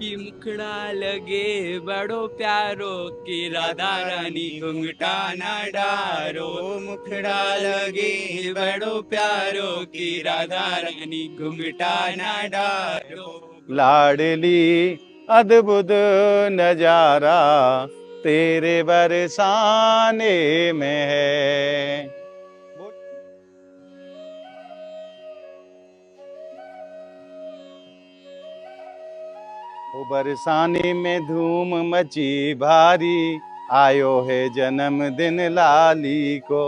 की मुखड़ा लगे बड़ो प्यारो की राधा रानी घुंघटा ना डारो। मुखड़ा लगे बड़ो प्यारो की राधा रानी घुंघटा ना डारो। लाडली अद्भुत नजारा तेरे बरसाने में है। ओ बरसाने में धूम मची भारी, आयो है जन्मदिन लाली को,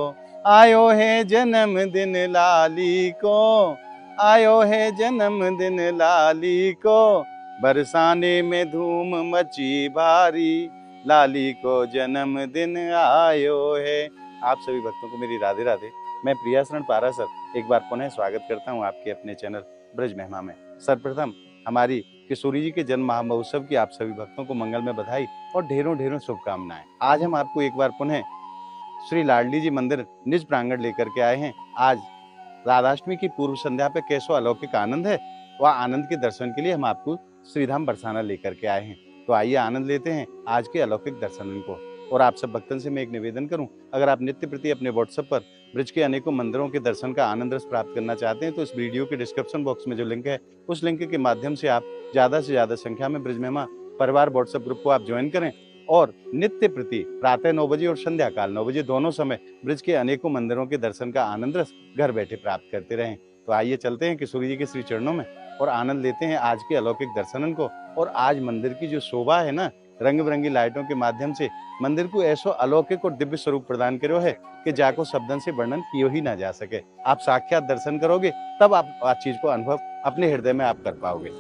आयो है जन्मदिन लाली को, आयो है जन्मदिन लाली को। बरसाने में धूम मची भारी, लाली को जन्मदिन आयो है। आप सभी भक्तों को मेरी राधे राधे। मैं प्रियाशरण पारासर एक बार पुनः स्वागत करता हूं आपके अपने चैनल ब्रज महिमा में। सर्वप्रथम हमारी किशोरी जी के जन्म महोत्सव की आप सभी भक्तों को मंगल में बधाई और ढेरों ढेरों शुभकामनाएं। आज हम आपको एक बार पुनः श्री लाडली जी मंदिर निज प्रांगण लेकर के आए हैं। आज राधाष्टमी की पूर्व संध्या पे कैसो अलौकिक आनंद है, वह आनंद के दर्शन के लिए हम आपको श्रीधाम बरसाना लेकर के आए हैं। तो आइए आनंद लेते हैं आज के अलौकिक दर्शन को। और आप सब भक्तन से मैं एक निवेदन करूं, अगर आप नित्य प्रति अपने व्हाट्सएप पर ब्रज के अनेकों मंदिरों के दर्शन का आनंद रस प्राप्त करना चाहते हैं तो इस वीडियो के डिस्क्रिप्शन बॉक्स में जो लिंक है उस लिंक के माध्यम से आप ज्यादा से ज्यादा संख्या में ब्रज महिमा परिवार व्हाट्सएप ग्रुप को आप ज्वाइन करें और नित्य प्रति प्रातः 9 बजे और संध्या काल 9 बजे दोनों समय ब्रज के अनेकों मंदिरों के दर्शन का आनंद रस घर बैठे प्राप्त करते रहें। तो आइए चलते हैं किशोरी जी के श्री चरणों में और आनंद लेते हैं आज के अलौकिक दर्शनन को। और आज मंदिर की जो शोभा है ना, रंग बिरंगी लाइटों के माध्यम से मंदिर को ऐसो अलौकिक और दिव्य स्वरूप प्रदान करो है कि जाको शब्दन से वर्णन कियो ही ना जा सके। आप साक्षात दर्शन करोगे तब आप आज चीज को अनुभव अपने हृदय में आप कर पाओगे।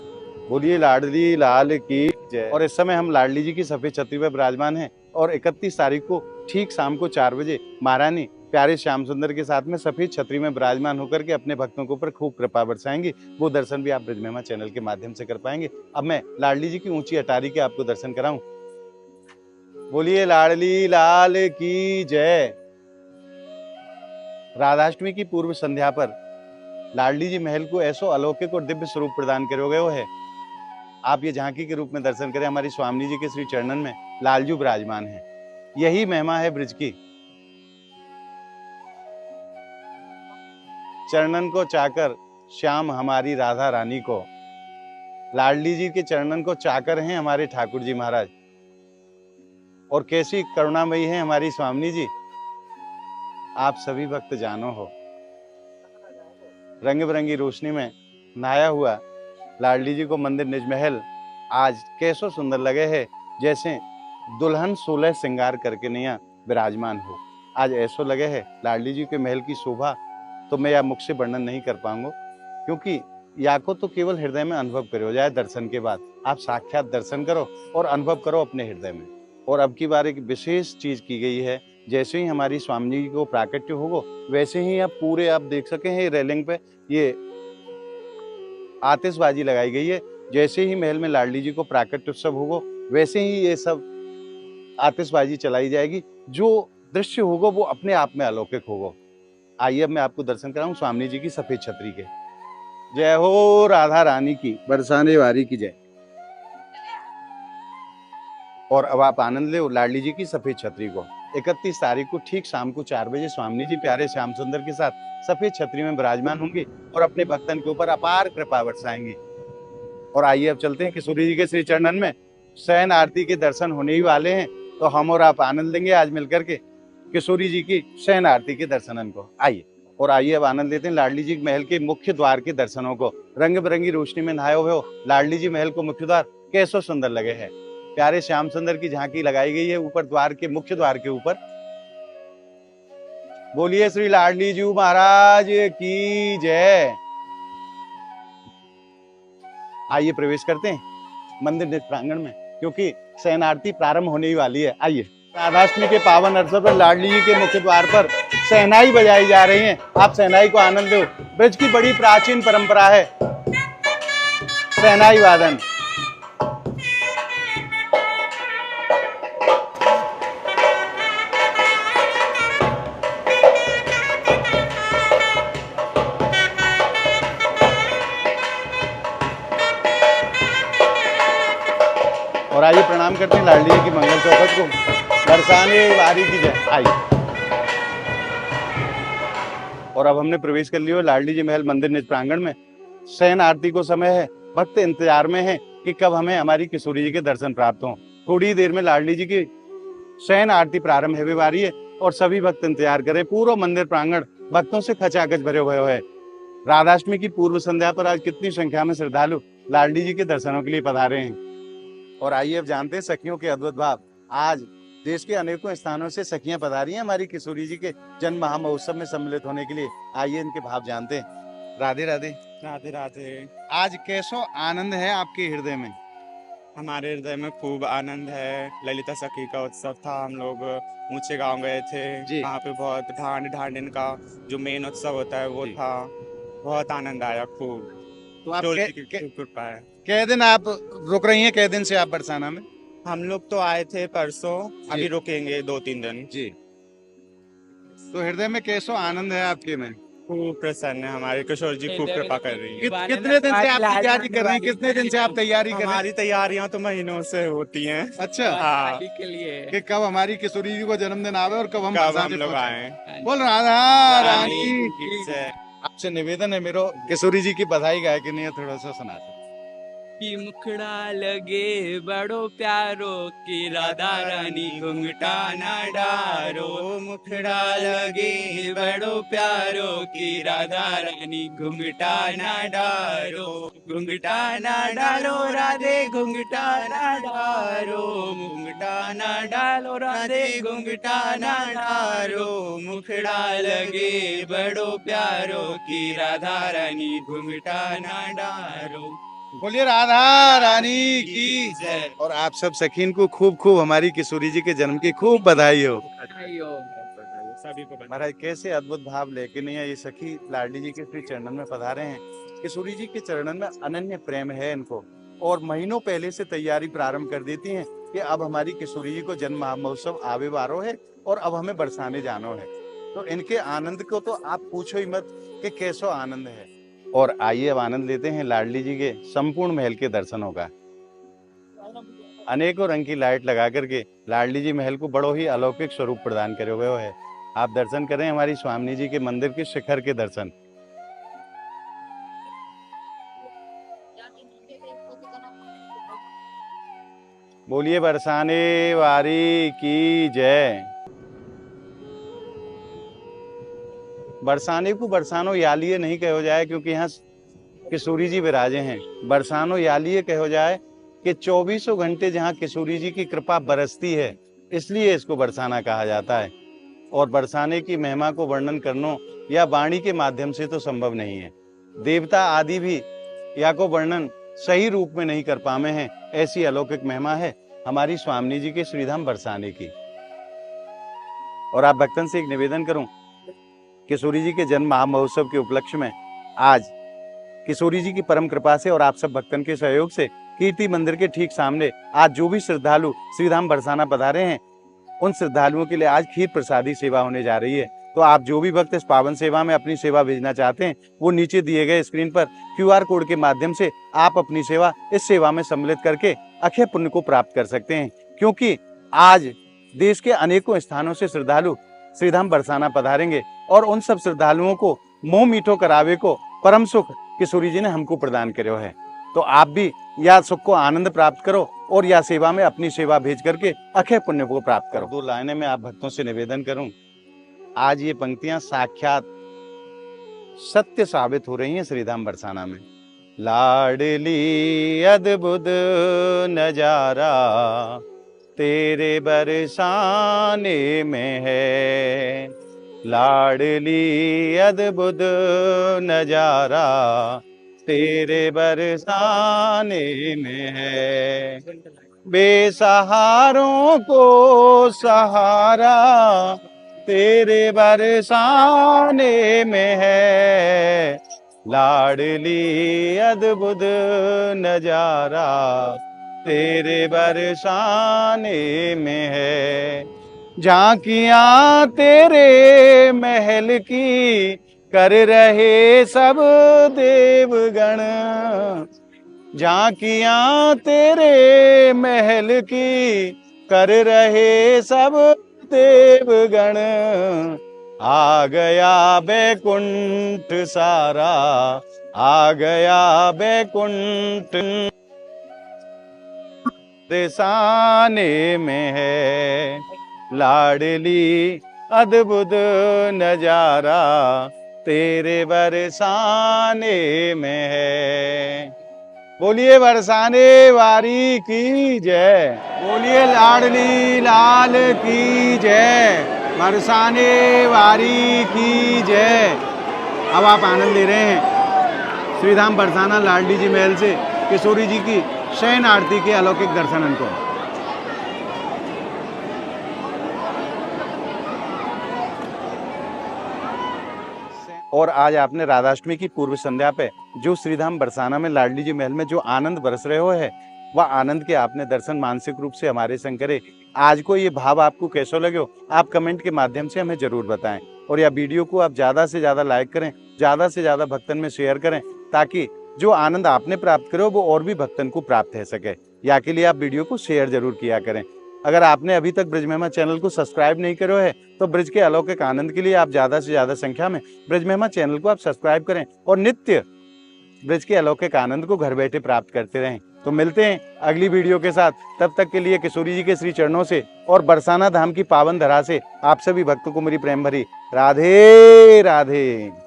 बोलिए लाडली लाल की जय। और इस समय हम लाडली जी की सफेद छतरी पर विराजमान हैं और 31 तारीख को ठीक शाम को 4 बजे महारानी प्यारे श्याम सुंदर के साथ में सफेद छतरी में विराजमान होकर के अपने भक्तों के ऊपर खूब कृपा बरसाएंगे। वो दर्शन भी आप ब्रज महिमा चैनल के माध्यम से कर पाएंगे। अब मैं लाडली जी की ऊंची अटारी के आपको दर्शन कराऊं। बोलिए लाडली लाल की जय। राधाष्टमी की पूर्व संध्या पर लाडली जी महल को ऐसो अलौकिक और दिव्य स्वरूप प्रदान करो गए है। आप ये झांकी के रूप में दर्शन करें। हमारी स्वामी जी के श्री चरणन में लालजू विराजमान है। यही महिमा है ब्रज की। चरणन को चाकर श्याम हमारी राधा रानी को, लाडली जी के चरणन को चाकर हैं हमारे ठाकुर जी महाराज। और कैसी करुणामयी है हमारी स्वामी जी, आप सभी भक्त जानो हो। रंग बिरंगी रोशनी में नहाया हुआ लाडली जी को मंदिर निज महल आज कैसो सुंदर लगे है, जैसे दुल्हन 16 श्रृंगार करके नैया विराजमान हो। आज ऐसो लगे है लाडली जी के महल की शोभा तो मैं या मुख से वर्णन नहीं कर पाऊंगा, क्योंकि या को तो केवल हृदय में अनुभव करो जाए। दर्शन के बाद आप साक्षात दर्शन करो और अनुभव करो अपने हृदय में। और अब की बार एक विशेष चीज की गई है, जैसे ही हमारी स्वामी जी को प्राकट्य होगा वैसे ही आप पूरे आप देख सके हैं रेलिंग पे ये आतिशबाजी लगाई गई है। जैसे ही महल में लाडली जी को प्राकट्य उत्सव होगा वैसे ही ये सब आतिशबाजी चलाई जाएगी। जो दृश्य होगा वो अपने आप में अलौकिक होगा। आइए अब मैं आपको दर्शन कराऊं स्वामी जी की सफेद छतरी के। जय हो राधा रानी की, बरसाने वारी की जय। और अब आप आनंद ले लाडली जी की सफेद छतरी को। 31 तारीख को ठीक शाम को 4 बजे स्वामी जी प्यारे श्याम सुंदर के साथ सफेद छतरी में विराजमान होंगे और अपने भक्तन के ऊपर अपार कृपा बरसाएंगे। और आइए अब चलते हैं किशोरी जी के श्री चरणन में। शयन आरती के दर्शन होने ही वाले हैं, तो हम और आप आनंद लेंगे आज मिलकर के किशोरी जी की शयन आरती के दर्शनन को। आइए और आइए अब आनंद लेते हैं लाडली जी महल के मुख्य द्वार के दर्शनों को। रंग बिरंगी रोशनी में नहाए हुए हो लाडली जी महल को मुख्य द्वार कैसो सुंदर लगे है। प्यारे श्याम सुंदर की झांकी लगाई गई है ऊपर द्वार के मुख्य द्वार के ऊपर। बोलिए श्री लाडली जी महाराज की जय। आइए प्रवेश करते हैं मंदिर निज प्रांगण में, क्योंकि शयन आरती प्रारंभ होने ही वाली है। आइए राधाष्टमी के पावन अवसर पर लाडली जी के मुख्य द्वार पर शहनाई बजाई जा रही है। आप शहनाई को आनंद लो। ब्रज की बड़ी प्राचीन परंपरा है शहनाई वादन। और आइए प्रणाम करते हैं लाडली जी की मंगल चौखट को। बरसाने वारी की जय। आइए। और अब हमने प्रवेश कर लिया लाडली जी महल मंदिर निज प्रांगण में। शयन आरती को समय है, भक्त इंतजार में है कि कब हमें हमारी किशोरी जी के दर्शन प्राप्त हों। थोड़ी देर में लाडली जी की शयन आरती प्रारंभ होने वाली है और सभी भक्त इंतजार करें। पूरा मंदिर प्रांगण भक्तों से खचाखच भरे हुए है। राधाष्टमी की पूर्व संध्या पर आज कितनी संख्या में श्रद्धालु लाडली जी के दर्शनों के लिए पधारे हैं। और आइए अब जानते हैं सखियों के अद्भुत भाव। आज देश के अनेकों स्थानों से सखियां पधारी हैं हमारी किशोरी जी के जन्म महामहोत्सव में सम्मिलित होने के लिए। आइए इनके भाव जानते हैं। राधे राधे। राधे राधे। आज कैसो आनंद है आपके हृदय में? हमारे हृदय में खूब आनंद है। ललिता सखी का उत्सव था, हम लोग ऊंचे गांव गए थे। जी। वहाँ पे बहुत ढांढन का जो मेन उत्सव होता है वो जी। था। बहुत आनंद आया खूब। तो आप किशोर जी की खूब कृपा है। कै दिन आप रुक रही हैं? कै दिन से आप बरसाना में? हम लोग तो आए थे परसों, अभी रुकेंगे 2-3 दिन। जी। तो हृदय में कैसो आनंद है आपके में? खूब प्रसन्न है, हमारे किशोर जी खूब कृपा कर रही है। कितने दिन से आप तैयारी कर रहे हैं? कितने दिन से आप तैयारी कर रहे हैं? हमारी तैयारियां तो महीनों से होती हैं। अच्छा। हाँ, के लिए कि कब हमारी किशोरी जी को जन्मदिन आवे और कब हम कब हम बरसाने लोग पहुंचे। आए। बोल राधा रानी रानी की की जय। आपसे निवेदन है मेरो, किशोरी जी की बधाई गाय के नहीं थोड़ा सा सुना दो। कि मुखड़ा लगे बड़ो प्यारो की राधा रानी घुंघटा ना डारो। मुखड़ा लगे बड़ो प्यारो की राधा रानी घुंघटा ना डारो। घुंघटा ना डालो राधे घुंघटा ना डारो। घुंघटा ना डालो राधे घुंघटा ना डारो। मुखड़ा लगे बड़ो प्यारो की राधा रानी घुंघटा ना डारो। बोलिए राधा रानी की जय। और आप सब सखीन को खूब खूब हमारी किशोरी जी के जन्म की खूब बधाई हो। सभी को महाराज कैसे अद्भुत भाव लेके नहीं है ये सखी लाडली जी के श्री चरणन में पधारे हैं। किशोरी जी के चरणन में अनन्य प्रेम है इनको और महीनों पहले से तैयारी प्रारंभ कर देती हैं कि अब हमारी किशोरी जी को जन्म महोत्सव आवे वारो है और अब हमें बरसाने जानो है। तो इनके आनंद को तो आप पूछो ही मत कि कैसो आनंद है। और आइए अब आनंद लेते हैं लाडली जी के संपूर्ण महल के दर्शनों का। अनेकों रंग की लाइट लगा करके लाडली जी महल को बड़ो ही अलौकिक स्वरूप प्रदान करे हुए है। आप दर्शन करें हमारी स्वामी जी के मंदिर के शिखर के दर्शन। बोलिए बरसाने वारी की जय। बरसाने को बरसानो यालिए नहीं कहो जाए क्योंकि यहाँ किशोरी जी विराजे हैं। बरसानो यालिए कहो जाए कि 24 घंटे जहाँ किशोरी जी की कृपा बरसती है, इसलिए इसको बरसाना कहा जाता है। और बरसाने की महिमा को वर्णन करना या वाणी के माध्यम से तो संभव नहीं है। देवता आदि भी या को वर्णन सही रूप में नहीं कर पाए हैं। ऐसी अलौकिक महिमा है हमारी स्वामी जी के श्रीधाम बरसाने की। और आप भक्तन से एक निवेदन करूं, किशोरी जी के जन्म महामहोत्सव के उपलक्ष्य में आज किशोरी जी की परम कृपा से और आप सब भक्तन के सहयोग से कीर्ति मंदिर के ठीक सामने आज जो भी श्रद्धालु श्रीधाम बरसाना पधारे हैं उन श्रद्धालुओं के लिए आज खीर प्रसादी सेवा होने जा रही है। तो आप जो भी भक्त इस पावन सेवा में अपनी सेवा भेजना चाहते हैं वो नीचे दिए गए स्क्रीन पर QR कोड के माध्यम से आप अपनी सेवा इस सेवा में सम्मिलित करके अक्षय पुण्य को प्राप्त कर सकते हैं। क्योंकि आज देश के अनेकों स्थानों से श्रद्धालु श्रीधाम बरसाना पधारेंगे और उन सब श्रद्धालुओं को मोह मीठो करावे को परम सुख किशोरी जी ने हमको प्रदान करो है। तो आप भी या सुख को आनंद प्राप्त करो और या सेवा में अपनी सेवा भेज करके अक्षय पुण्य को प्राप्त करो। 2 लाइनें में आप भक्तों से निवेदन करूं, आज ये पंक्तियां साक्षात सत्य साबित हो रही हैं श्रीधाम बरसाना में। लाडली अद्भुत नजारा तेरे बरसाने में है। लाडली अद्भुत नजारा तेरे बरसाने में है। बेसहारों को सहारा तेरे बरसाने में है। लाडली अद्भुत नजारा तेरे बरसाने में है। झांकियां तेरे महल की कर रहे सब देवगण। झांकियां तेरे महल की कर रहे सब देवगण। आ गया बैकुंठ सारा, आ गया बैकुंठ रिसाने में है लाडली अद्भुत नजारा तेरे बरसाने में है। बोलिए बरसाने वारी की जय, बोलिए लाडली लाल की जय, बरसाने वारी की जय। अब आप आनंद ले रहे हैं श्रीधाम बरसाना लाडली जी महल से किशोरी जी की शयन आरती के अलौकिक दर्शनन को। और आज आपने राधाष्टमी की पूर्व संध्या पे जो श्रीधाम बरसाना में लाडली जी महल में जो आनंद बरस रहे हो है, वह आनंद के आपने दर्शन मानसिक रूप से हमारे संग करे। आज को ये भाव आपको कैसा लगे हो, आप कमेंट के माध्यम से हमें जरूर बताएं। और यह वीडियो को आप ज्यादा से ज्यादा लाइक करें, ज्यादा से ज्यादा भक्तन में शेयर करें, ताकि जो आनंद आपने प्राप्त करे वो और भी भक्तन को प्राप्त हो सके। या के लिए आप वीडियो को शेयर जरूर किया करें। अगर आपने अभी तक ब्रज महिमा चैनल को सब्सक्राइब नहीं करो है तो ब्रज के अलौकिक आनंद के लिए आप ज्यादा से ज्यादा संख्या में ब्रज महिमा चैनल को आप सब्सक्राइब करें और नित्य ब्रज के अलौकिक आनंद को घर बैठे प्राप्त करते रहें। तो मिलते हैं अगली वीडियो के साथ, तब तक के लिए किशोरी जी के श्री चरणों से और बरसाना धाम की पावन धरा से आप सभी भक्तों को मेरी प्रेम भरी राधे राधे।